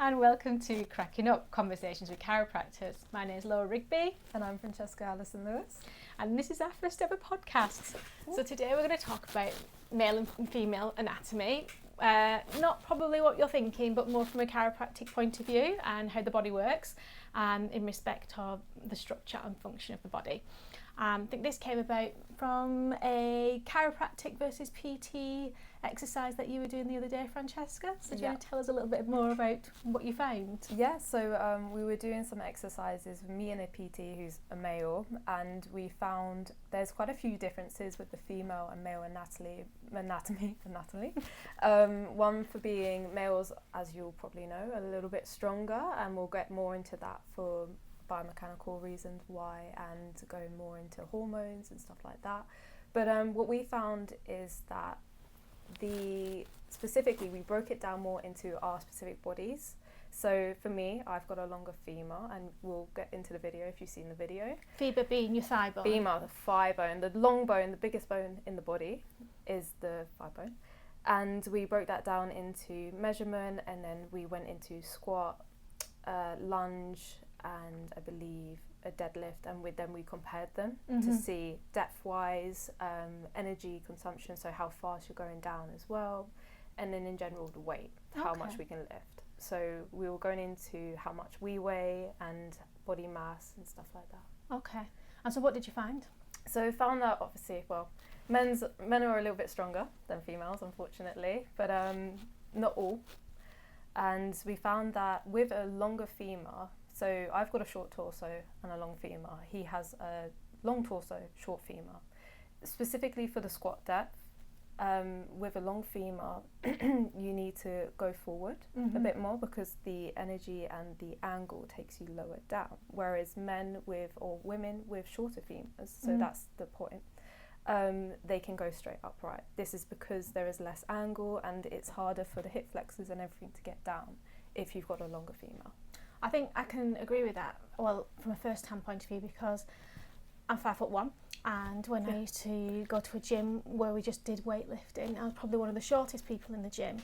and welcome to Cracking Up Conversations with Chiropractors. My name is Laura Rigby. And I'm Francesca Allison Lewis. And this is our first ever podcast. So today we're going to talk about male and female anatomy. Not probably what you're thinking, but more from a chiropractic point of view and how the body works in respect of the structure and function of the body. I think this came about from a chiropractic versus PT exercise that you were doing the other day, Francesca. So do you want to tell us a little bit more about what you found? Yeah, so we were doing some exercises with me and a PT who's a male, and we found there's quite a few differences with the female and male anatomy. One for being males, as you'll probably know, a little bit stronger, and we'll get more into that for biomechanical reasons why, and going more into hormones and stuff like that. But what we found is that specifically we broke it down more into our specific bodies. So for me, I've got a longer femur, and we'll get into the video if you've seen the video. Femur being your thigh bone. Femur, the thigh bone, the long bone, the biggest bone in the body is the thigh bone. And we broke that down into measurement, and then we went into squat, lunge, and I believe a deadlift, and then we compared them to see depth-wise, energy consumption, so how fast you're going down as well, and then in general the weight, how much we can lift. So we were going into how much we weigh and body mass and stuff like that. Okay. And so what did you find? So we found that obviously, men are a little bit stronger than females, unfortunately, but not all. And we found that with a longer femur, so I've got a short torso and a long femur. He has a long torso, short femur. Specifically for the squat depth, with a long femur, you need to go forward a bit more because the energy and the angle takes you lower down. Whereas women with shorter femurs, so that's the point, they can go straight upright. This is because there is less angle and it's harder for the hip flexors and everything to get down if you've got a longer femur. I think I can agree with that, well, from a first-hand point of view, because I'm 5'1", and when I used to go to a gym where we just did weightlifting, I was probably one of the shortest people in the gym,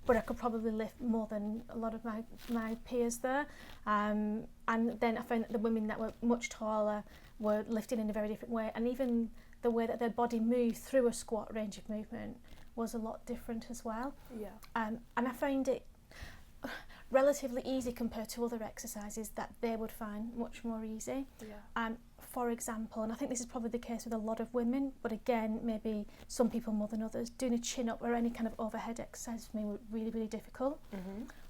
but I could probably lift more than a lot of my peers there. And then I found that the women that were much taller were lifting in a very different way, and even the way that their body moved through a squat range of movement was a lot different as well. Yeah. And I found it relatively easy compared to other exercises that they would find much more easy. Yeah. For example, and I think this is probably the case with a lot of women, but again, maybe some people more than others, doing a chin-up or any kind of overhead exercise for me was really, really difficult.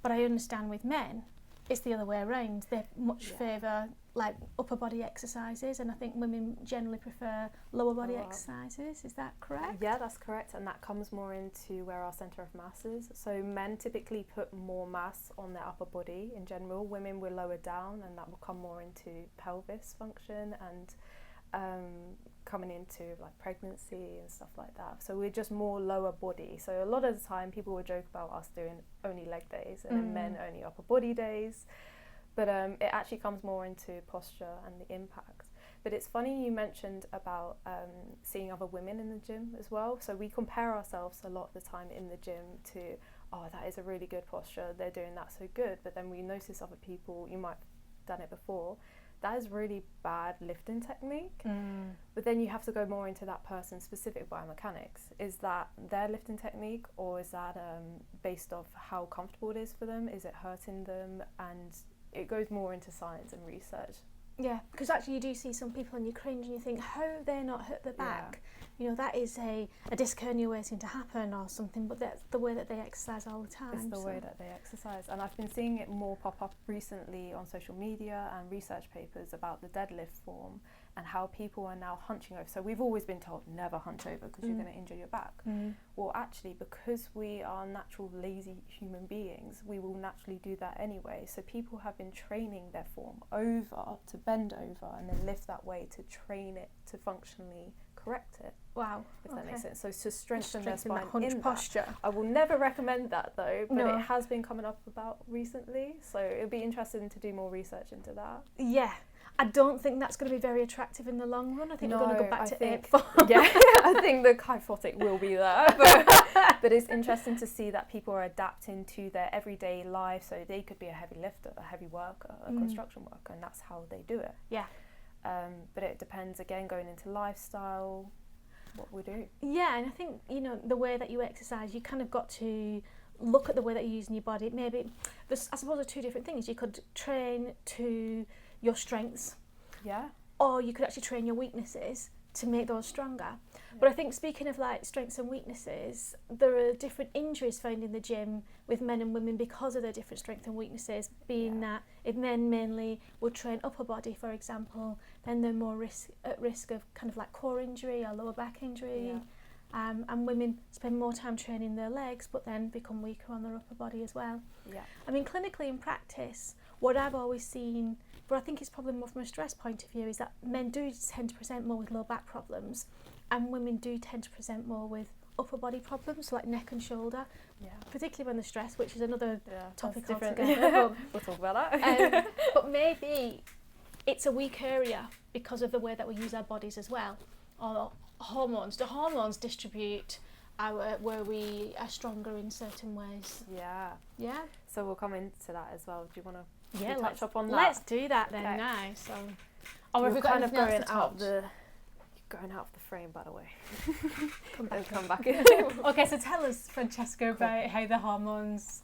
But I understand with men, it's the other way around. They much favour like upper body exercises, and I think women generally prefer lower body exercises. Is that correct? Yeah, that's correct, and that comes more into where our centre of mass is. So men typically put more mass on their upper body in general. Women will lower down, and that will come more into pelvis function and coming into like pregnancy and stuff like that. So we're just more lower body. So a lot of the time people would joke about us doing only leg days and then men only upper body days. But it actually comes more into posture and the impact. But it's funny you mentioned about seeing other women in the gym as well. So we compare ourselves a lot of the time in the gym to, oh, that is a really good posture, they're doing that so good. But then we notice other people, you might have done it before, that is really bad lifting technique. But then you have to go more into that person's specific biomechanics. Is that their lifting technique, or is that based off how comfortable it is for them? Is it hurting them? And it goes more into science and research. Yeah, because actually you do see some people and you cringe and you think, how have they not hurt their back? You know, that is a disc hernia waiting to happen or something, but that's the way that they exercise all the time. It's the way that they exercise. And I've been seeing it more pop up recently on social media and research papers about the deadlift form and how people are now hunching over. So we've always been told never hunch over because you're going to injure your back. Well, actually, because we are natural lazy human beings, we will naturally do that anyway. So people have been training their form over to bend over and then lift that way to train it to functionally correct it. Wow. If that makes sense. So to strengthen their that spine hunch in posture. that. I will never recommend that though, but No. it has been coming up about recently. So it'll be interesting to do more research into that. Yeah. I don't think that's going to be very attractive in the long run. I think we're going to go back to 8-4. Yeah, I think the kyphotic will be there. But it's interesting to see that people are adapting to their everyday life. So they could be a heavy lifter, a heavy worker, a construction worker, and that's how they do it. Yeah. But it depends, again, going into lifestyle, what we do. Yeah, and I think, you know, the way that you exercise, you kind of got to look at the way that you're using your body. Maybe, there's, I suppose, are two different things. You could train to your strengths, Yeah. or you could actually train your weaknesses to make those stronger. But I think, speaking of like strengths and weaknesses, there are different injuries found in the gym with men and women because of their different strengths and weaknesses, being that if men mainly would train upper body, for example, then they're more at risk of kind of like core injury or lower back injury. And women spend more time training their legs but then become weaker on their upper body as well. Yeah. I mean, clinically in practice, what I've always seen, but I think it's probably more from a stress point of view, is that men do tend to present more with low back problems and women do tend to present more with upper body problems, like neck and shoulder, particularly when they're stressed, which is another topic altogether. We'll talk about that. But maybe it's a weak area because of the way that we use our bodies as well, or hormones. Do hormones distribute where we are stronger in certain ways? Yeah. So we'll come into that as well. Do you want to Yeah, touch up on that? Let's do that then now. So, or have we got kind of anything else going to out touch? going out of the frame, by the way. Come back in. Okay, so tell us, Francesca, about how the hormones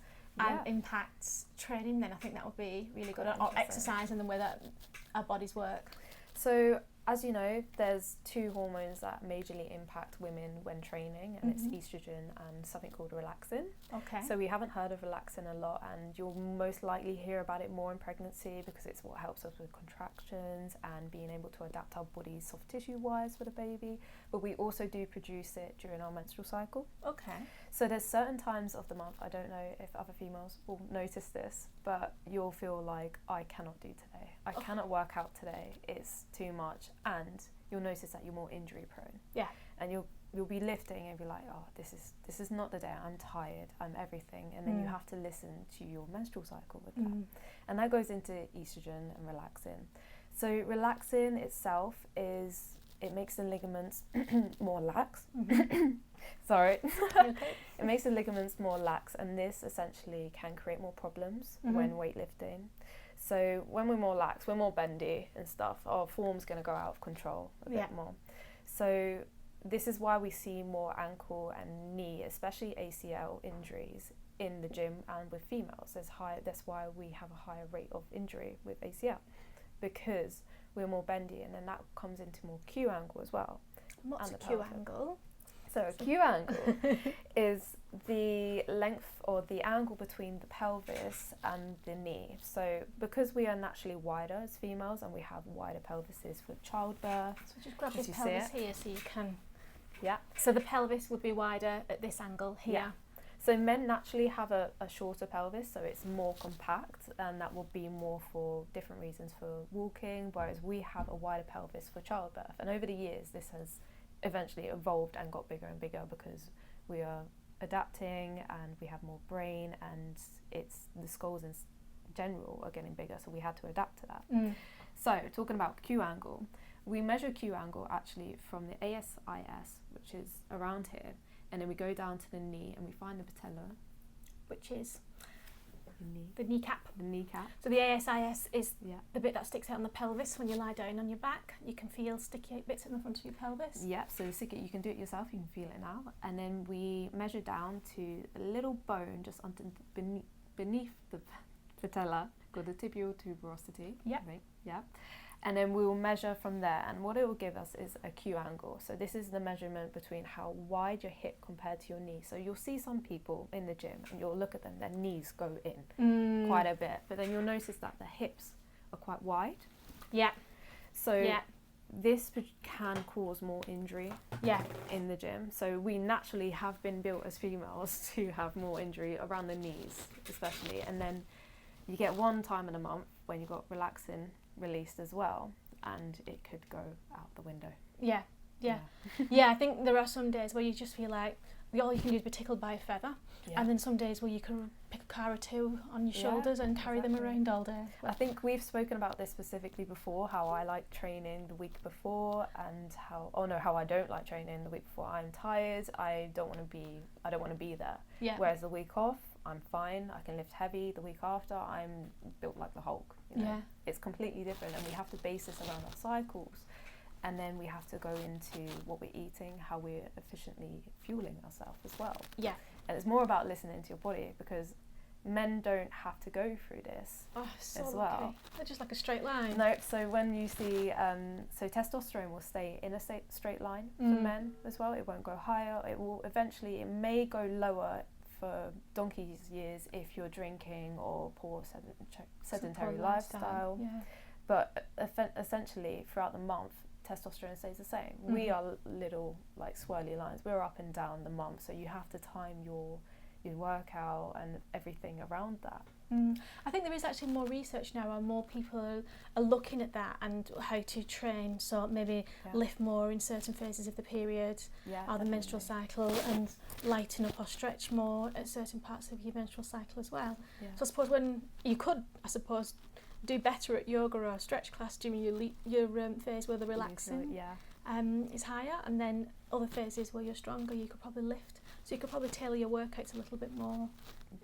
impacts training. Then I think that would be really good, or exercise and the way that our bodies work. So, as you know, there's two hormones that majorly impact women when training, and it's estrogen and something called relaxin. Okay. So we haven't heard of relaxin a lot, and you'll most likely hear about it more in pregnancy because it's what helps us with contractions and being able to adapt our bodies soft tissue wise for the baby. But we also do produce it during our menstrual cycle. Okay. So there's certain times of the month, I don't know if other females will notice this, but you'll feel like, I cannot do today. I cannot work out today. It's too much. And you'll notice that you're more injury prone. Yeah. And you'll be lifting and be like, oh, this is not the day. I'm tired. I'm everything. And then you have to listen to your menstrual cycle with that. And that goes into estrogen and relaxin. So relaxin itself it makes the ligaments more lax. Sorry. Okay. It makes the ligaments more lax, and this essentially can create more problems when weightlifting. So when we're more lax, we're more bendy and stuff, our form's going to go out of control a bit more. So this is why we see more ankle and knee, especially ACL injuries in the gym and with females. That's why we have a higher rate of injury with ACL, because we're more bendy, and then that comes into more Q angle as well. What's a Q angle? So a Q angle is the length or the angle between the pelvis and the knee. So because we are naturally wider as females and we have wider pelvises for childbirth. So just grab this pelvis here so you can... Yeah. So the pelvis would be wider at this angle here. Yeah. So men naturally have a shorter pelvis, so it's more compact, and that will be more for different reasons for walking, whereas we have a wider pelvis for childbirth. And over the years, this has eventually evolved and got bigger and bigger because we are adapting and we have more brain, and the skulls in general are getting bigger, so we had to adapt to that. So talking about Q angle, we measure Q angle actually from the ASIS, which is around here, and then we go down to the knee and we find the patella, which is the kneecap. The kneecap. So the ASIS is the bit that sticks out on the pelvis when you lie down on your back. You can feel sticky bits in the front of your pelvis. Yeah, so you can do it yourself, you can feel it now. And then we measure down to a little bone just beneath the patella called the tibial tuberosity. Yeah. Right? Yeah. And then we will measure from there, and what it will give us is a Q angle. So this is the measurement between how wide your hip compared to your knee. So you'll see some people in the gym and you'll look at them, their knees go in quite a bit, but then you'll notice that the hips are quite wide. Yeah. So this can cause more injury in the gym. So we naturally have been built as females to have more injury around the knees especially, and then you get one time in a month when you've got relaxin released as well, and it could go out the window. Yeah. Yeah. Yeah, I think there are some days where you just feel like all you can do is be tickled by a feather, and then some days where you can pick a car or two on your shoulders and carry them around all day. I think we've spoken about this specifically before, how I like training the week before and how I don't like training the week before. I'm tired, I don't want to be there. Yeah. Whereas the week off, I'm fine, I can lift heavy. The week after, I'm built like the Hulk. You know? Yeah. It's completely different, and we have to base this around our cycles. And then we have to go into what we're eating, how we're efficiently fueling ourselves as well. Yeah. And it's more about listening to your body, because men don't have to go through this as well. They're just like a straight line. No, so when you see, so testosterone will stay in a straight line for men as well. It won't go higher. It may go lower for donkey's years if you're drinking or poor sedentary lifestyle. Yeah. But essentially throughout the month, testosterone stays the same. We are little like swirly lines. We're up and down the month, so you have to time your workout and everything around that. I think there is actually more research now, and more people are looking at that and how to train. So maybe lift more in certain phases of the period or the menstrual cycle, and lighten up or stretch more at certain parts of your menstrual cycle as well. Yeah. So I suppose when you could, do better at yoga or stretch class during your phase where the relaxing is higher, and then other phases where you're stronger, you could probably lift. So you could probably tailor your workouts a little bit more.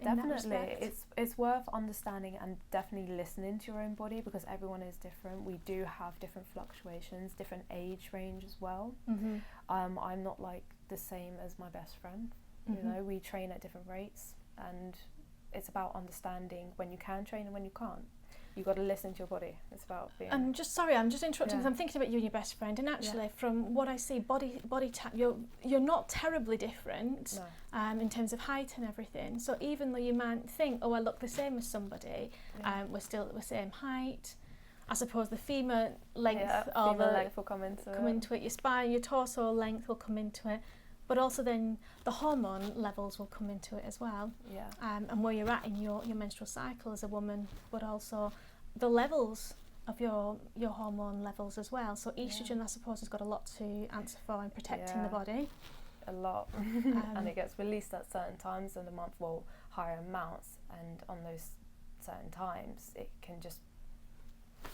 Definitely, it's worth understanding and definitely listening to your own body, because everyone is different. We do have different fluctuations, different age range as well. I'm not like the same as my best friend. You know, we train at different rates, and it's about understanding when you can train and when you can't. You've got to listen to your body. It's about being... I'm just interrupting because I'm thinking about you and your best friend, and actually from what I see, body type, you're not terribly different in terms of height and everything. So even though you might think, oh, I look the same as somebody, we're still at the same height. I suppose the femur length length will come into it. Your spine, your torso length will come into it. But also then the hormone levels will come into it as well. Yeah. And where you're at in your menstrual cycle as a woman, but also the levels of your hormone levels as well. So estrogen, I suppose, has got a lot to answer for in protecting the body. A lot. And it gets released at certain times in the month, higher amounts, and on those certain times it can just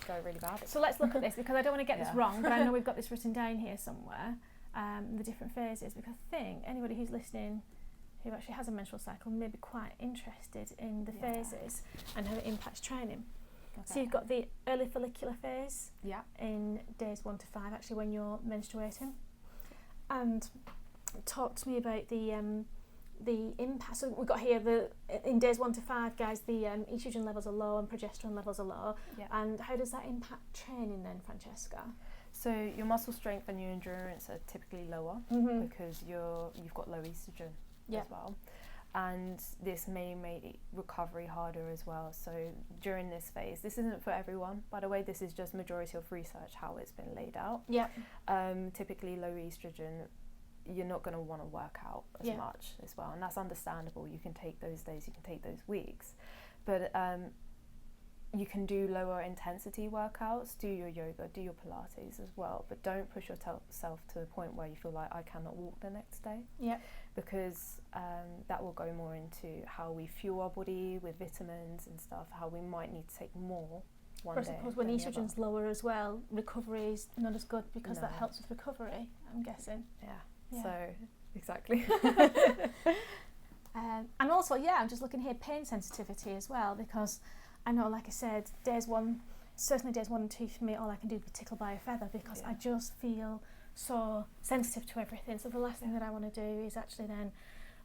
go really bad. So let's look at this, because I don't want to get this wrong, but I know we've got this written down here somewhere. The different phases, because I think anybody who's listening who actually has a menstrual cycle may be quite interested in the phases and how it impacts training. So you've got the early follicular phase in days 1 to 5, actually when you're menstruating. And talk to me about the impact. So we've got here in days 1 to 5, guys, the estrogen levels are low and progesterone levels are low. And how does that impact training then, Francesca? So your muscle strength and your endurance are typically lower because you've got low estrogen as well, and this may make recovery harder as well. So during this phase, this isn't for everyone, by the way, this is just majority of research how it's been laid out. Typically low estrogen, you're not going to want to work out as much as well, and that's understandable. You can take those days, you can take those weeks, but you can do lower intensity workouts, do your yoga, do your Pilates as well, but don't push yourself to the point where you feel like I cannot walk the next day. Because that will go more into how we fuel our body with vitamins and stuff, how we might need to take more one day. I suppose when estrogen's lower as well, recovery is not as good, because that helps with recovery, I'm guessing. So, exactly. And also, I'm just looking here, pain sensitivity as well, because I know, like I said, certainly days 1 and 2 for me, all I can do is be tickled by a feather, because I just feel so sensitive to everything. So the last thing that I want to do is actually then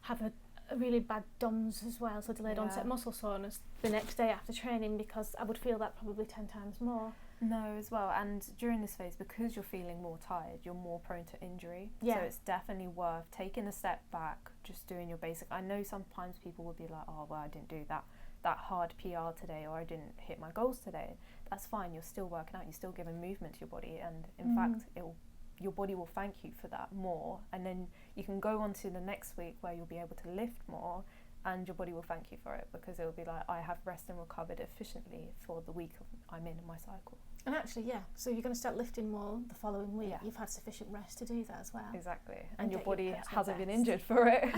have a really bad DOMS as well, so delayed onset muscle soreness the next day after training, because I would feel that probably 10 times more. No, as well, and during this phase, because you're feeling more tired, you're more prone to injury. So it's definitely worth taking a step back, just doing your basic. I know sometimes people would be like, oh, well, I didn't do that hard PR today, or I didn't hit my goals today. That's fine, you're still working out, you're still giving movement to your body, and in fact your body will thank you for that more, and then you can go on to the next week where you'll be able to lift more, and your body will thank you for it, because it will be like, I have rested and recovered efficiently for the week I'm in my cycle. And actually, yeah, so you're going to start lifting more the following week. Yeah. You've had sufficient rest to do that as well. Exactly. And And your get your body personal hasn't been best. injured for it.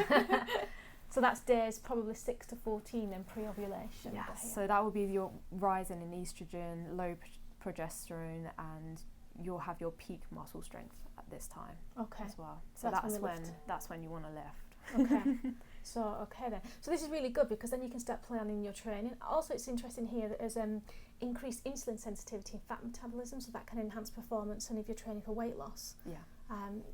So that's days probably 6 to 14 then pre-ovulation. Yeah, there, so that will be your rising in estrogen, low progesterone, and you'll have your peak muscle strength at this time Okay. as well. So That's that's when when you lift. that's when you want to lift. Okay. Okay then. So this is really good because then you can start planning your training. Also, it's interesting here that there's increased insulin sensitivity and fat metabolism, so that can enhance performance. And if you're training for weight loss, Yeah,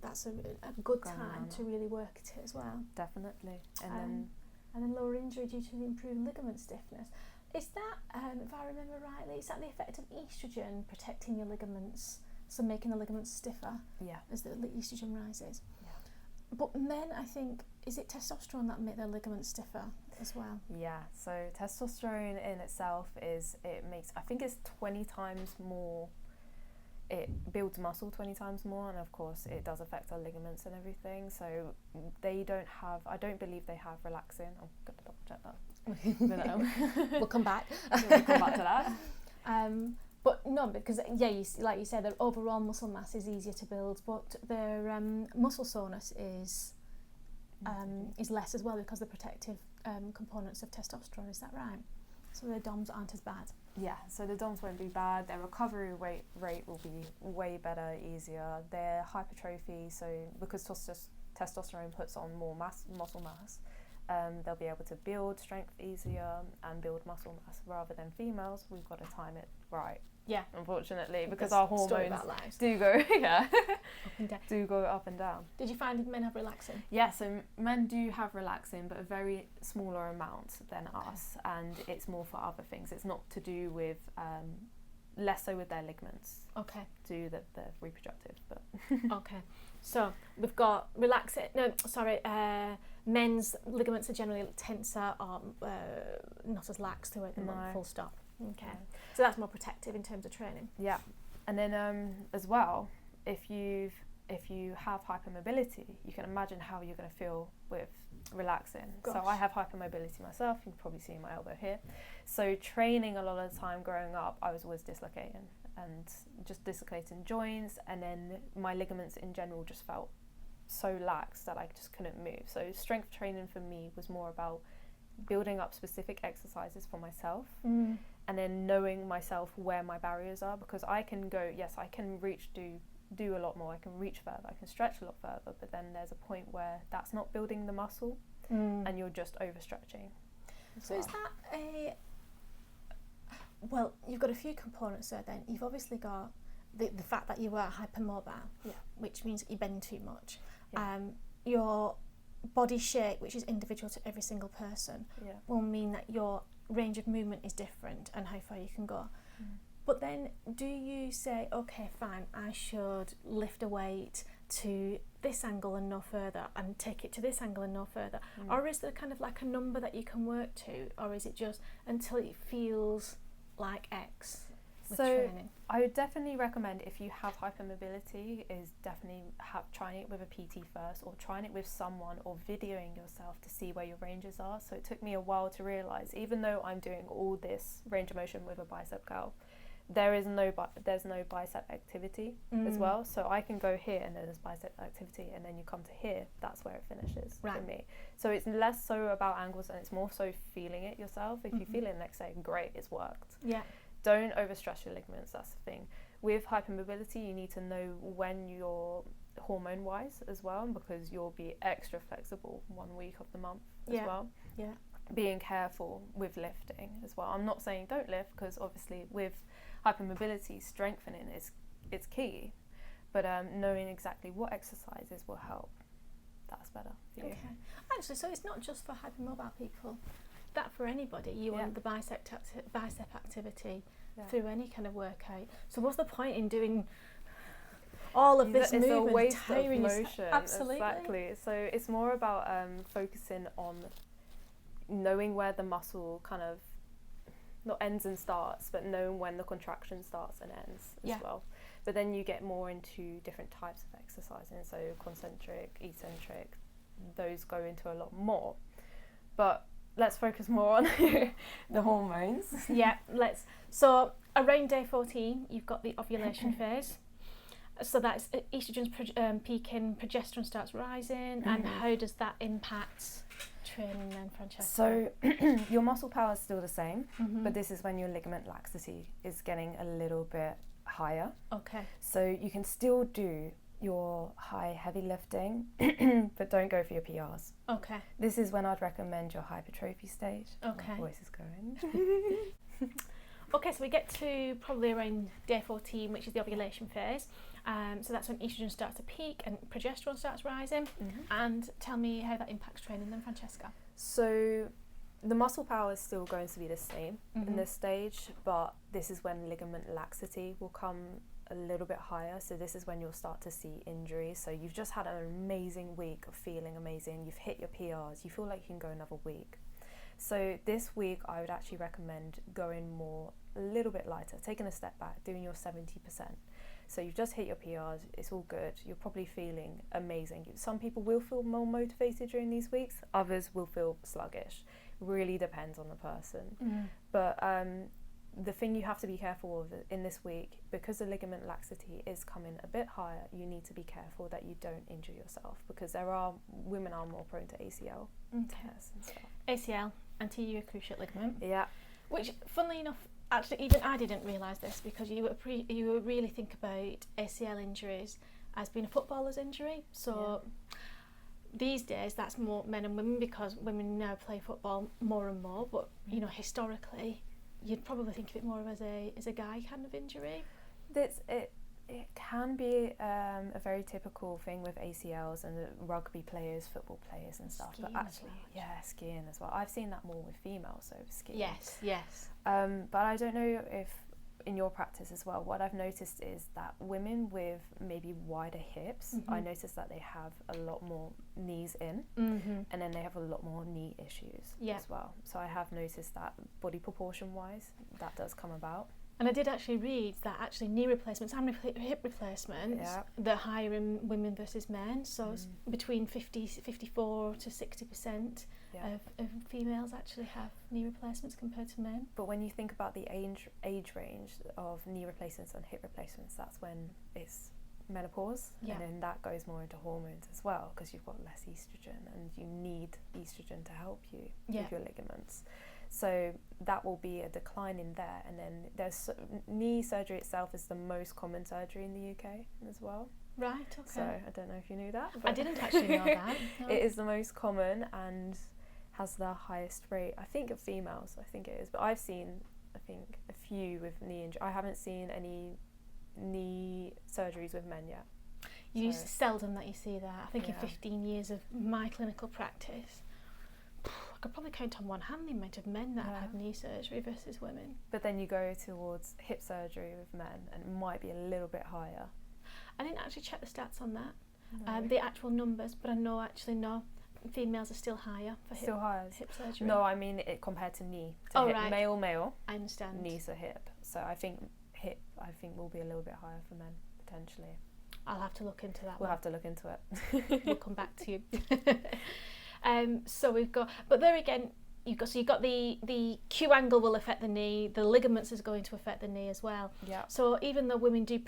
that's a good Going time around to really work at it as well. definitely. And then lower injury due to the improved ligament stiffness. Is that, if I remember rightly, is that the effect of estrogen protecting your ligaments, so making the ligaments stiffer yeah, as the estrogen rises? Yeah. But men, I think, is it testosterone that make their ligaments stiffer as well? yeah. So testosterone in itself I think it's 20 times more. It builds muscle 20 times more, and of course it does affect our ligaments and everything. So I don't believe they have relaxin. I'm going to double check that. We'll come back. We'll come back to that. But no, because like you said, their overall muscle mass is easier to build, but their muscle soreness is less as well because the protective components of testosterone. Is that right? So their DOMs aren't as bad. Yeah, so the DOMs won't be bad. Their recovery rate will be way better, easier. Their hypertrophy, so because testosterone puts on more muscle mass, they'll be able to build strength easier and build muscle mass. Rather than females, we've got to time it right. Yeah, Unfortunately, because That's our the story hormones about lives. do go Up and down. do go up and down. Did you find men have relaxin? Yeah, so men do have relaxin, but a very smaller amount than us, and it's more for other things. It's not to do with less so with their ligaments, Okay. to the reproductive. But Okay. So we've got relaxin. No, sorry. Men's ligaments are generally tenser or not as lax to it. No. Full stop. Okay. Yeah. So that's more protective in terms of training. Yeah, and then as well, if you have hypermobility, you can imagine how you're going to feel with relaxing. So Gosh. I have hypermobility myself. You can probably see my elbow here. So training a lot of the time growing up, I was always dislocating and just dislocating joints, and then my ligaments in general just felt so lax that I just couldn't move. So strength training for me was more about building up specific exercises for myself. And then knowing myself where my barriers are, because I can go, yes, I can do a lot more, I can reach further, I can stretch a lot further, but then there's a point where that's not building the muscle and you're just overstretching. So is that well, you've got a few components there then. You've obviously got the fact that you are hypermobile, which means you bend too much. Yeah. Your body shape, which is individual to every single person, will mean that your range of movement is different and how far you can go. But then do you say, okay, fine, I should lift a weight to this angle and no further, and take it to this angle and no further? Or is there kind of like a number that you can work to, or is it just until it feels like X with training? I would definitely recommend, if you have hypermobility, is definitely trying it with a PT first, or trying it with someone, or videoing yourself to see where your ranges are. So it took me a while to realise, even though I'm doing all this range of motion with a bicep curl, there's no bicep activity as well. So I can go here and there's bicep activity, and then you come to here, that's where it finishes for me. So it's less so about angles, and it's more so feeling it yourself. If you feel it the next day, great, it's worked. Yeah. Don't overstress your ligaments, that's the thing. With hypermobility, you need to know when you're hormone-wise as well, because you'll be extra flexible 1 week of the month as well. Yeah. Being careful with lifting as well. I'm not saying don't lift, because obviously with hypermobility, strengthening it's key, but knowing exactly what exercises will help, that's better for you. Okay. Actually, so it's not just for hypermobile people. That for anybody, you want the bicep activity through any kind of workout. So what's the point in doing all of this movement? It's a waste of tiring motion. Absolutely. Exactly. So it's more about focusing on knowing where the muscle kind of not ends and starts, but knowing when the contraction starts and ends as well. But then you get more into different types of exercising, so concentric, eccentric, those go into a lot more. But let's focus more on the hormones. Yeah, so around day 14, you've got the ovulation phase. So that's estrogen's peaking, progesterone starts rising, and how does that impact training then, Francesca? So your muscle power is still the same, but this is when your ligament laxity is getting a little bit higher. Okay. So you can still do your high heavy lifting, but don't go for your PRs. Okay. This is when I'd recommend your hypertrophy stage. Okay. My voice is going. Okay, so we get to probably around day 14, which is the ovulation phase. So that's when estrogen starts to peak and progesterone starts rising. And tell me how that impacts training then, Francesca. So the muscle power is still going to be the same in this stage, but this is when ligament laxity will come a little bit higher. So this is when you'll start to see injuries. So you've just had an amazing week of feeling amazing. You've hit your PRs. You feel like you can go another week. So this week I would actually recommend going a little bit lighter, taking a step back, doing your 70%. So you've just hit your PRs, it's all good, you're probably feeling amazing. Some people will feel more motivated during these weeks, others will feel sluggish. Really depends on the person. But the thing you have to be careful of in this week, because the ligament laxity is coming a bit higher, you need to be careful that you don't injure yourself, because women are more prone to ACL tears and stuff. ACL, anterior cruciate ligament. Yeah. Which, funnily enough, actually even I didn't realise this, because you would really think about ACL injuries as being a footballer's injury. So these days that's more men and women, because women now play football more and more. But you know, historically, you'd probably think of it more as a guy kind of injury. It can be a very typical thing with ACLs and the rugby players, football players and stuff. Skiing but actually, skiing as well. I've seen that more with females, so skiing. Yes. But I don't know if in your practice as well, what I've noticed is that women with maybe wider hips, I noticed that they have a lot more knees in, and then they have a lot more knee issues as well. So I have noticed that body proportion wise, that does come about. And I did actually read that actually knee replacements and hip replacements, they're higher in women versus men. So it's between 54 to 60% of females actually have knee replacements compared to men. But when you think about the age range of knee replacements and hip replacements, that's when it's menopause, and then that goes more into hormones as well, because you've got less estrogen and you need estrogen to help you with your ligaments. So that will be a decline in there. And then there's knee surgery itself is the most common surgery in the UK as well. Right, okay. So I don't know if you knew that. I didn't actually know that. No. It is the most common and has the highest rate, I think, of females. I think it is. But I've seen, I think, a few with knee injury. I haven't seen any knee surgeries with men yet. It's seldom that you see that. I think in 15 years of my clinical practice, I could probably count on one hand the amount of men that have had knee surgery versus women. But then you go towards hip surgery with men and it might be a little bit higher. I didn't actually check the stats on that, the actual numbers, but I know females are still higher for hip surgery. No, I mean it compared to knee to hip. Right. Male. I understand. Knee to hip. So I think hip will be a little bit higher for men potentially. I'll have to look into that. We'll have to look into it. We'll come back to you. So we've got, but there again, you've got the Q angle will affect the knee. The ligaments is going to affect the knee as well. Yeah. So even though women do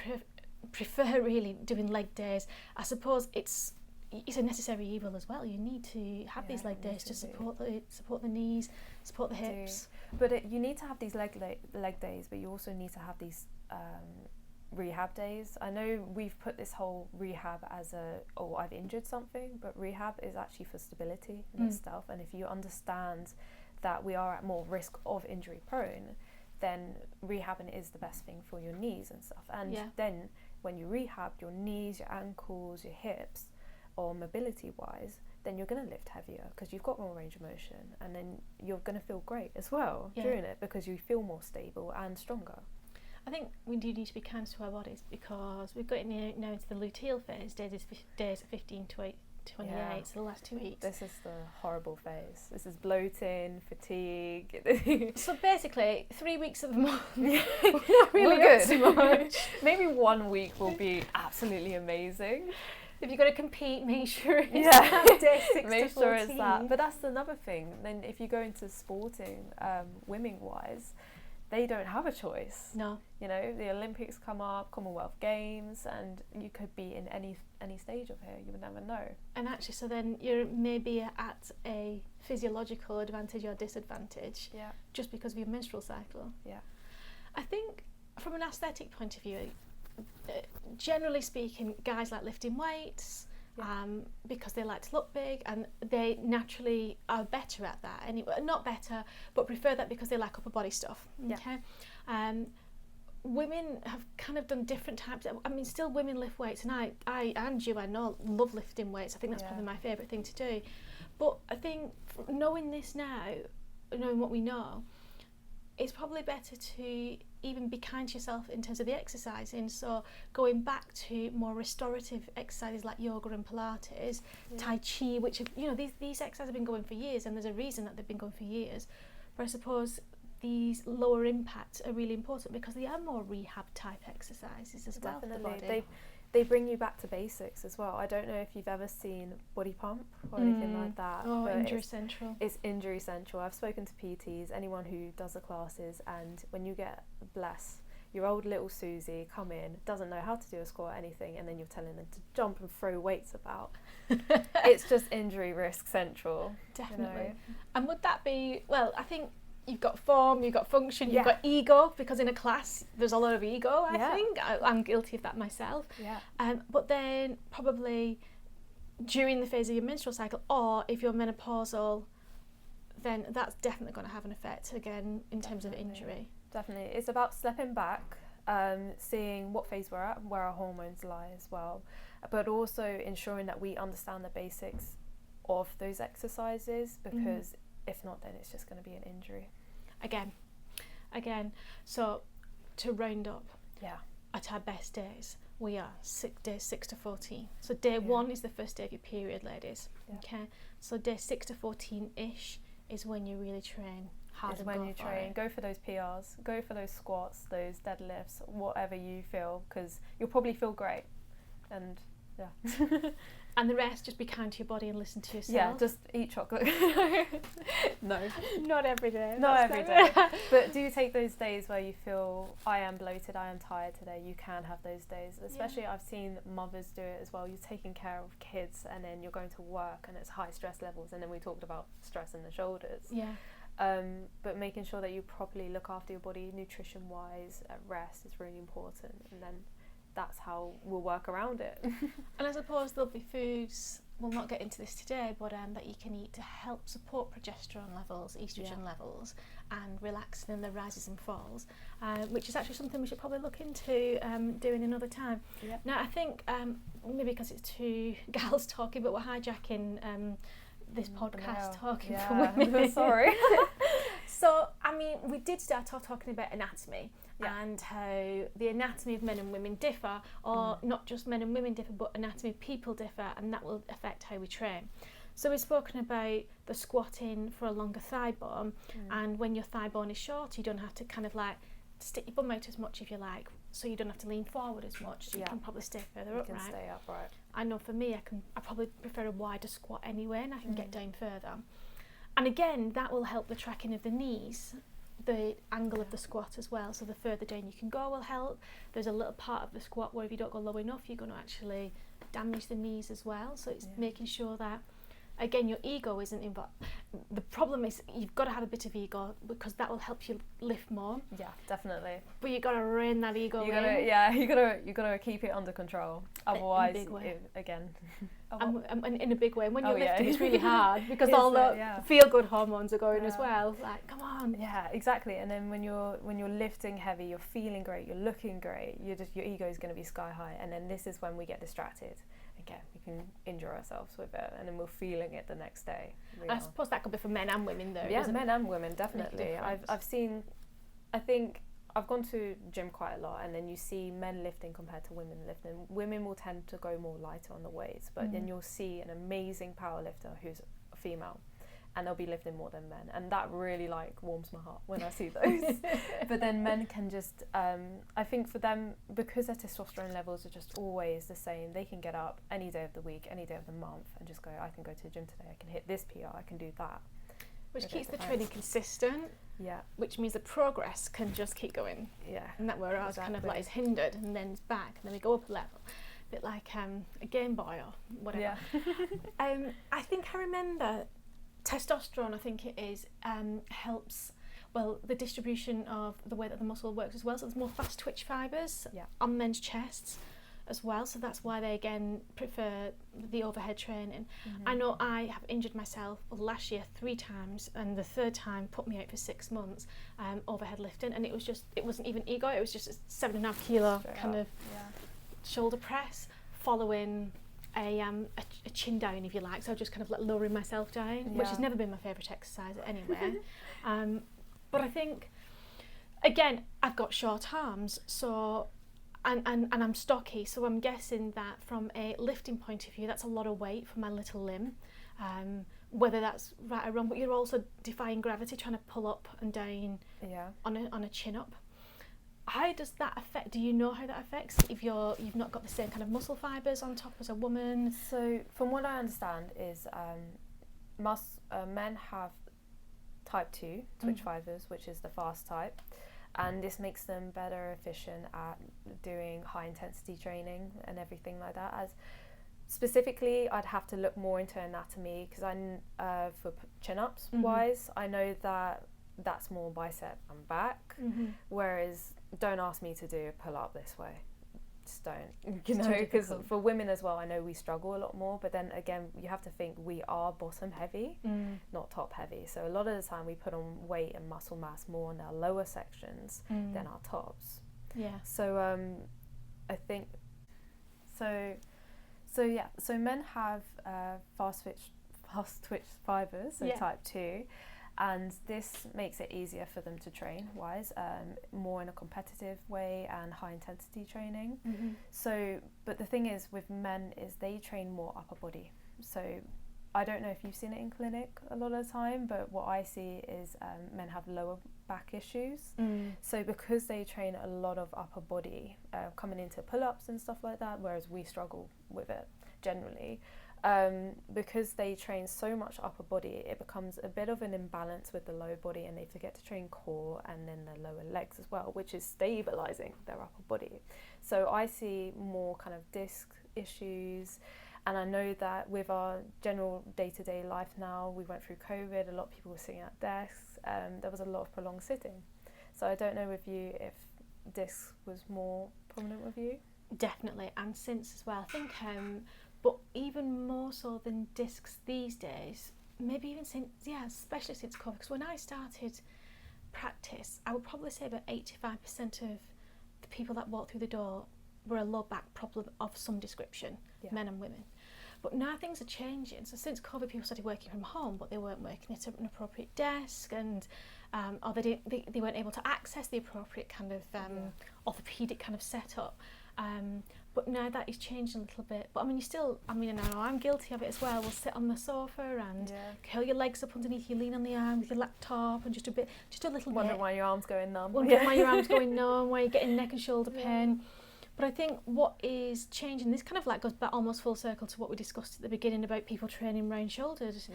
prefer really doing leg days, I suppose it's a necessary evil as well. You need to have these leg days to support the knees, support the hips. But you need to have these leg days, but you also need to have these rehab days. I know we've put this whole rehab as I've injured something, but rehab is actually for stability and stuff. And if you understand that we are at more risk of injury prone, then rehabbing is the best thing for your knees and stuff. And then when you rehab your knees, your ankles, your hips, or mobility wise, then you're going to lift heavier because you've got more range of motion, and then you're going to feel great as well during it because you feel more stable and stronger. I think we do need to be kind to our bodies, because we've got now into the luteal phase, days 15 to 28, so the last 2 weeks. This is the horrible phase. This is bloating, fatigue. So basically, 3 weeks of the month, not really good. Maybe 1 week will be absolutely amazing. If you're going to compete, make sure it's day 6 make to 14. sure it's that. But that's another thing. Then if you go into sporting, women-wise, they don't have a choice. No. You know, the Olympics come up, Commonwealth Games, and you could be in any stage of here. You would never know. And actually, so then you're maybe at a physiological advantage or disadvantage just because of your menstrual cycle. Yeah. I think from an aesthetic point of view, generally speaking, guys like lifting weights because they like to look big, and they naturally are better at that. Anyway, not better, but prefer that because they like upper body stuff. Okay. Women have kind of done different types. I mean, still women lift weights, and I know love lifting weights. I think that's probably my favourite thing to do. But I think knowing this now, knowing what we know, it's probably better to even be kind to yourself in terms of the exercising. So going back to more restorative exercises like yoga and Pilates, Tai Chi, which these exercises have been going for years, and there's a reason that they've been going for years. But I suppose these lower impacts are really important because they are more rehab type exercises as well for the body. They bring you back to basics as well. I don't know if you've ever seen Body Pump or anything like that. Oh, Injury Central. It's Injury Central. I've spoken to PTs, anyone who does the classes, and when you get, bless, your old little Susie come in, doesn't know how to do a squat or anything, and then you're telling them to jump and throw weights about. It's just injury risk central. Definitely. You know? And would that be, well, I think you've got form, you've got function, you've got ego, because in a class there's a lot of ego, I think. I'm guilty of that myself. But then probably during the phase of your menstrual cycle, or if you're menopausal, then that's definitely going to have an effect again in terms of injury. Definitely. It's about stepping back, seeing what phase we're at and where our hormones lie as well, but also ensuring that we understand the basics of those exercises, because if not, then it's just going to be an injury. Again. So to round up, at our best days, we are days 6 to 14. So day 1 is the first day of your period, ladies. Okay. So day 6 to 14-ish is when you really train hard. Go for those PRs, go for those squats, those deadlifts, whatever you feel, because you'll probably feel great. And and the rest, just be kind to your body and listen to yourself. Yeah, just eat chocolate. No, not every day. Not every day. But do take those days where you feel, I am bloated, I am tired today. You can have those days. Especially I've seen mothers do it as well. You're taking care of kids, and then you're going to work, and it's high stress levels. And then we talked about stress in the shoulders. But making sure that you properly look after your body, nutrition wise, rest is really important. And then that's how we'll work around it. And I suppose there'll be foods, we'll not get into this today, but that you can eat to help support progesterone levels, estrogen levels, and relaxing in the rises and falls, which is actually something we should probably look into doing another time. Now I think maybe because it's two gals talking, but we're hijacking this podcast talking for women. Sorry. So, I mean, we did start off talking about anatomy and how the anatomy of men and women differ, or not just men and women differ, but anatomy of people differ, and that will affect how we train. So we've spoken about the squatting for a longer thigh bone, and when your thigh bone is short, you don't have to kind of like stick your bum out as much if you like, so you don't have to lean forward as much, so you can probably stay further upright. You can stay upright. I know for me, I probably prefer a wider squat anyway, and I can get down further. And again, that will help the tracking of the knees, the angle of the squat as well. So the further down you can go will help. There's a little part of the squat where if you don't go low enough, you're going to actually damage the knees as well. So it's making sure that, again, your ego isn't involved. The problem is you've got to have a bit of ego, because that will help you lift more. Yeah, definitely. But you've got to rein that ego in. You gotta keep it under control. Otherwise, in a big way. Again. And in a big way. And when you're lifting, it's really hard because all the feel-good hormones are going as well. Like, come on. Yeah, exactly. And then when you're lifting heavy, you're feeling great, you're looking great. Your ego is going to be sky high, and then this is when we get distracted. Again, we can injure ourselves with it, and then we're feeling it the next day. I suppose that could be for men and women, though. Yeah, men and women, definitely. I've seen. I think I've gone to gym quite a lot, and then you see men lifting compared to women lifting. Women will tend to go more lighter on the weights, but then you'll see an amazing power lifter who's a female, and they'll be lifting more than men, and that really like warms my heart when I see those. But then men can just I think for them, because their testosterone levels are just always the same, they can get up any day of the week, any day of the month, and just go, I can go to the gym today, I can hit this PR, I can do that, which keeps the training consistent, which means the progress can just keep going, and that where ours kind of like is hindered and then it's back and then we go up a level, a bit like a Game Boy or whatever. I think I remember testosterone, I think it is, helps, well, the distribution of the way that the muscle works as well, so there's more fast twitch fibres on men's chests as well, so that's why they again prefer the overhead training. I know I have injured myself last year 3 times, and the 3rd time put me out for 6 months overhead lifting, and it wasn't even ego, it was just a 7.5 kilo kind of shoulder press following a chin down, if you like, so just kind of like lowering myself down, which has never been my favourite exercise anyway. But I think, again, I've got short arms, so and I'm stocky, so I'm guessing that from a lifting point of view, that's a lot of weight for my little limb. Whether that's right or wrong, but you're also defying gravity, trying to pull up and down on a chin up. How does that affect? Do you know how that affects if you've not got the same kind of muscle fibres on top as a woman? So from what I understand is men have type 2 twitch fibres, which is the fast type, and this makes them better efficient at doing high intensity training and everything like that. As specifically, I'd have to look more into anatomy, because for chin ups wise, I know that that's more bicep and back, whereas don't ask me to do a pull up this way, just don't, because for women as well, I know we struggle a lot more, but then again, you have to think we are bottom heavy, not top heavy, so a lot of the time we put on weight and muscle mass more in our lower sections than our tops. So I think so men have fast twitch fibers, so type 2, and this makes it easier for them to train wise, more in a competitive way and high intensity training. So, but the thing is with men is they train more upper body. So I don't know if you've seen it in clinic a lot of the time, but what I see is men have lower back issues. So because they train a lot of upper body, coming into pull-ups and stuff like that, whereas we struggle with it generally, because they train so much upper body, it becomes a bit of an imbalance with the lower body, and they forget to train core and then the lower legs as well, which is stabilizing their upper body. So I see more kind of disc issues, and I know that with our general day-to-day life now, we went through COVID, a lot of people were sitting at desks, there was a lot of prolonged sitting. So I don't know with you if discs was more prominent with you. Definitely, and since as well, I think but even more so than discs these days, maybe even since, especially since COVID, because when I started practice, I would probably say about 85% of the people that walked through the door were a low back problem of some description, men and women. But now things are changing. So since COVID, people started working from home, but they weren't working at an appropriate desk, and or they weren't able to access the appropriate kind of orthopedic kind of setup. But now that is changing a little bit. But I mean, I know I'm guilty of it as well. We'll sit on the sofa and curl your legs up underneath you, lean on the arm with your laptop, and just a little Wondering why your arm's going numb. Wondering why your arm's going numb, why you're getting neck and shoulder pain. But I think what is changing, this kind of like goes back almost full circle to what we discussed at the beginning about people training round shoulders,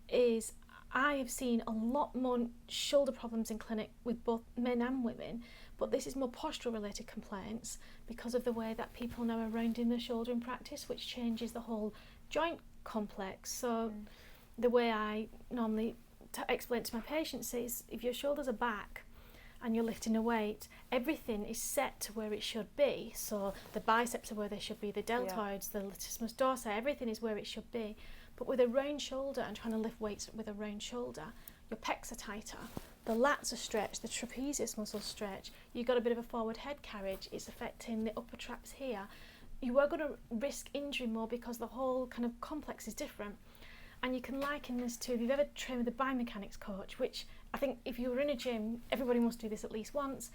is I have seen a lot more shoulder problems in clinic with both men and women, but this is more postural related complaints because of the way that people now are rounding their shoulder in practice, which changes the whole joint complex. So the way I normally explain to my patients is, if your shoulders are back and you're lifting a weight, everything is set to where it should be. So the biceps are where they should be, the deltoids, the latissimus dorsi, everything is where it should be. But with a round shoulder and trying to lift weights with a round shoulder, your pecs are tighter, the lats are stretched, the trapezius muscles stretch, you've got a bit of a forward head carriage, it's affecting the upper traps here. You are going to risk injury more because the whole kind of complex is different. And you can liken this to, if you've ever trained with a biomechanics coach, which I think if you were in a gym, everybody must do this at least once.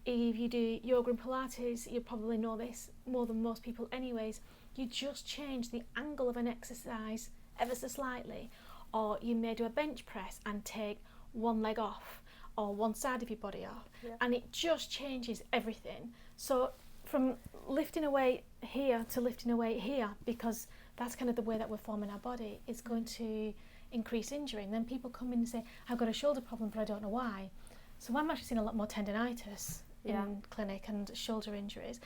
If you do yoga and Pilates, you probably know this more than most people anyways. You just change the angle of an exercise ever so slightly, or you may do a bench press and take one leg off or one side of your body off, and it just changes everything. So from lifting a weight here to lifting a weight here, because that's kind of the way that we're forming our body, is going to increase injury. And then people come in and say, I've got a shoulder problem but I don't know why. So I'm actually seeing a lot more tendinitis in clinic and shoulder injuries.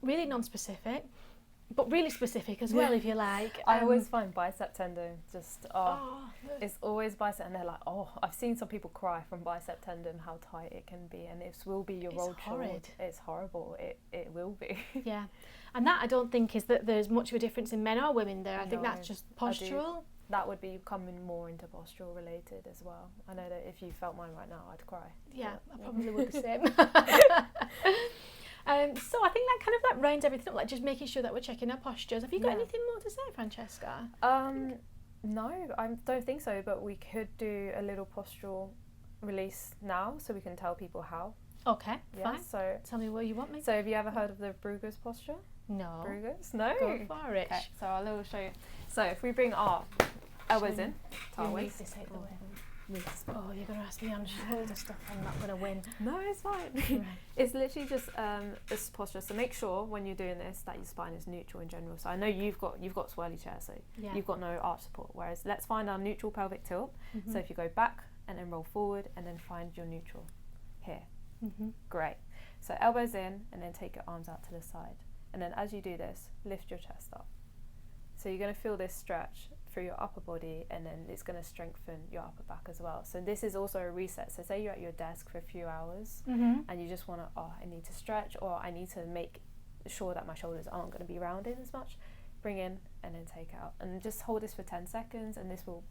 Really non-specific, but really specific as well, if you like. I always find bicep tendon just, it's always bicep, and they're like, I've seen some people cry from bicep tendon, how tight it can be, and it will be your rolled shoulder. It's horrible, it will be. Yeah, and that I don't think is that there's much of a difference in men or women there. I think that's just postural. That would be coming more into postural related as well. I know that if you felt mine right now, I'd cry. Yeah, I probably would the same. So I think that rounds everything up, like just making sure that we're checking our postures. Have you got anything more to say, Francesca? No, I don't think so, but we could do a little postural release now so we can tell people how. Okay, fine. So tell me what you want me. So have you ever heard of the Brugger's posture? No. Brugger's? No? Go for it. Okay, so I'll show you. So if we bring our elbows in to our waist. Oh, you're going to ask me on shoulder stuff. I'm not going to win. No, it's fine. Right. It's literally just this posture. So make sure when you're doing this that your spine is neutral in general. So I know you've got swirly chair, so you've got no arch support. Whereas let's find our neutral pelvic tilt. So if you go back and then roll forward and then find your neutral here. Great. So elbows in and then take your arms out to the side. And then as you do this, lift your chest up. So you're going to feel this stretch through your upper body, and then it's going to strengthen your upper back as well. So this is also a reset. So say you're at your desk for a few hours and you just want to, I need to stretch, or I need to make sure that my shoulders aren't going to be rounded as much. Bring in and then take out. And just hold this for 10 seconds and this will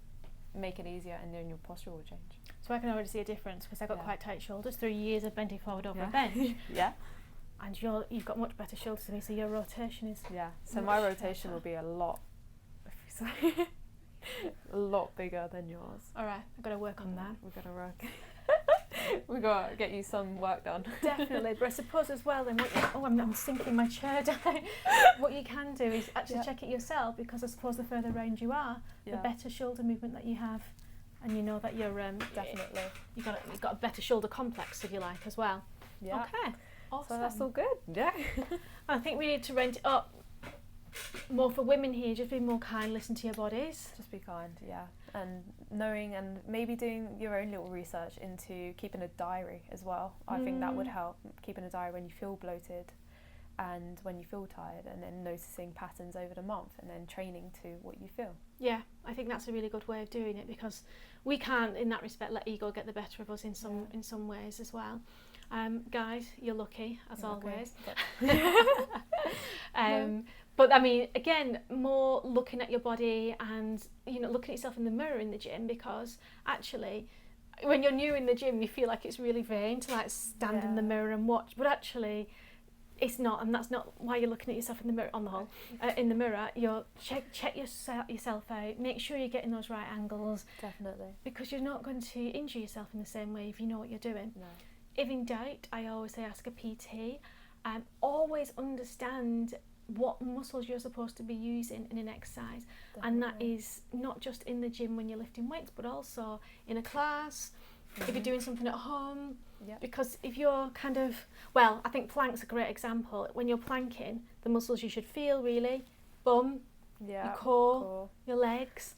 make it easier, and then your posture will change. So I can already see a difference because I've got quite tight shoulders through years of bending forward over a bench. And you've got much better shoulders than me, so your rotation is so my rotation will be a lot bigger than yours. Alright, I've got to work on that. We've got to work. We've got to get you some work done. Definitely, but I suppose as well then I'm sinking my chair down. What you can do is actually check it yourself, because I suppose the further round you are, the better shoulder movement that you have, and you know that you're definitely you've got a better shoulder complex, if you like, as well. Yeah. Okay. Awesome. So that's all good. Yeah. I think we need to rent it up more for women here. Just be more kind, listen to your bodies. Just be kind, and knowing, and maybe doing your own little research into keeping a diary as well. I think that would help, keeping a diary when you feel bloated and when you feel tired, and then noticing patterns over the month and then training to what you feel. Yeah, I think that's a really good way of doing it, because we can't in that respect let ego get the better of us in some ways as well. Guys, you're lucky as always. But I mean, again, more looking at your body and looking at yourself in the mirror in the gym, because actually when you're new in the gym you feel like it's really vain to like stand in the mirror and watch, but actually it's not, and that's not why you're looking at yourself in the mirror. On the whole, in the mirror, you're check yourself out, make sure you're getting those right angles. Definitely. Because you're not going to injure yourself in the same way if you know what you're doing. No. If in doubt, I always say ask a PT. Always understand what muscles you're supposed to be using in an exercise. Definitely. And that is not just in the gym when you're lifting weights, but also in a class, if you're doing something at home. Because if you're I think plank's a great example. When you're planking, the muscles you should feel really, bum, your core, your legs,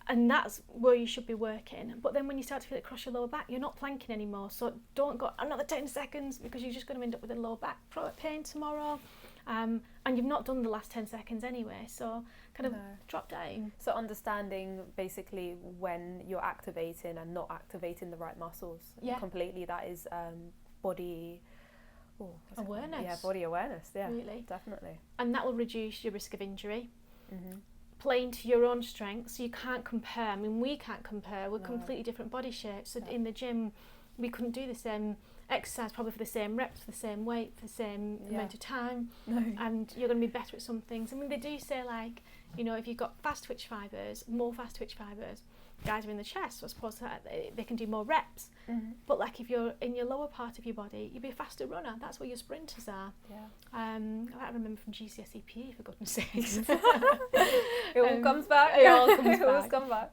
and that's where you should be working. But then when you start to feel it across your lower back, you're not planking anymore, so don't go another 10 seconds, because you're just going to end up with a lower back pain tomorrow, and you've not done the last 10 seconds anyway, so drop down. So understanding basically when you're activating and not activating the right muscles completely, that is body awareness. Body awareness, really, definitely. And that will reduce your risk of injury. Playing to your own strengths, so you can't compare. I mean, we can't compare, we're completely different body shapes, so in the gym we couldn't do the same exercise probably for the same reps, for the same weight, for the same amount of time. And you're going to be better at some things. I mean, they do say, like, if you've got fast twitch fibres, more fast twitch fibres, guys are in the chest, so I suppose that they can do more reps. Mm-hmm. But like if you're in your lower part of your body, you'd be a faster runner. That's where your sprinters are. Yeah. I remember from GCSE PE, for goodness sakes. It all comes back. It all comes It back. always comes back.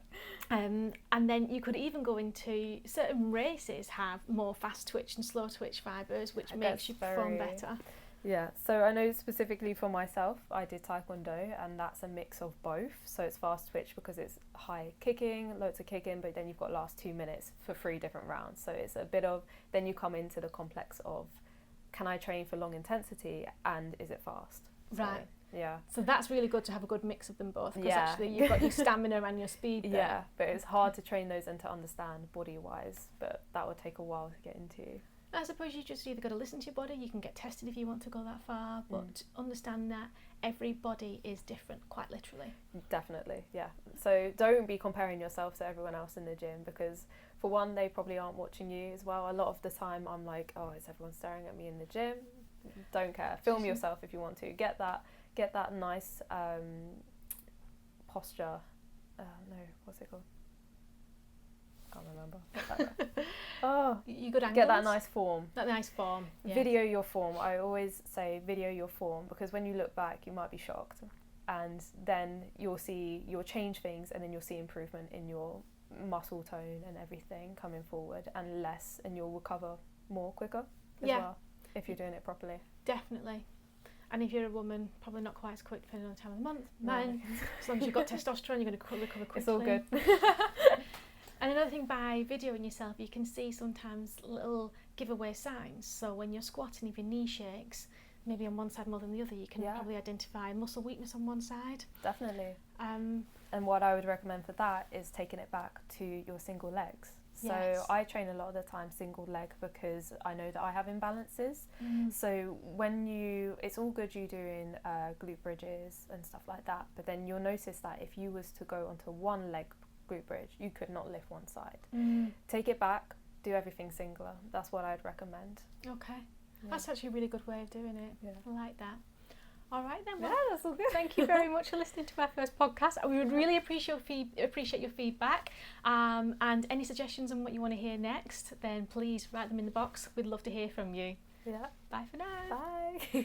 And then you could even go into certain races have more fast twitch and slow twitch fibres, which makes you perform better. Yeah, so I know specifically for myself, I did Taekwondo, and that's a mix of both. So it's fast twitch because it's high kicking, loads of kicking, but then you've got last 2 minutes for 3 different rounds. So it's a bit of, then you come into the complex of, can I train for long intensity and is it fast? Right. So, yeah. So that's really good to have a good mix of them both, because Yeah. actually you've got your stamina and your speed there. Yeah, but it's hard to train those and to understand body-wise, but that would take a while to get into. I suppose you just either got to listen to your body, you can get tested if you want to go that far, but understand that every body is different, quite literally. Definitely, yeah. So don't be comparing yourself to everyone else in the gym, because for one, they probably aren't watching you as well. A lot of the time I'm like, oh, is everyone staring at me in the gym? Don't care. Film yourself if you want to. Get that nice posture. No, what's it called? Can't remember. Oh, You good angles? get that nice form. That nice form. Yeah. Video your form. I always say video your form, because when you look back you might be shocked, and then you'll change things, and then you'll see improvement in your muscle tone and everything coming forward, and you'll recover more quicker as well if you're doing it properly. Definitely. And if you're a woman, probably not quite as quick depending on the time of the month. Men, as long as you've got testosterone, you're going to recover quickly. It's all good. And another thing, by videoing yourself, you can see sometimes little giveaway signs. So when you're squatting, if your knee shakes, maybe on one side more than the other, you can probably identify muscle weakness on one side. Definitely. And what I would recommend for that is taking it back to your single legs. So I train a lot of the time single leg, because I know that I have imbalances. So it's all good you doing glute bridges and stuff like that, but then you'll notice that if you was to go onto one leg glute bridge, you could not lift one side. Take it back, do everything singular. That's what I'd recommend. Okay. That's actually a really good way of doing it. Yeah. I like that. All right then. Well, yeah, that's all good. Thank you very much for listening to my first podcast. We would really appreciate your feedback, and any suggestions on what you want to hear next, then please write them in the box. We'd love to hear from you. Yeah. Bye for now. Bye.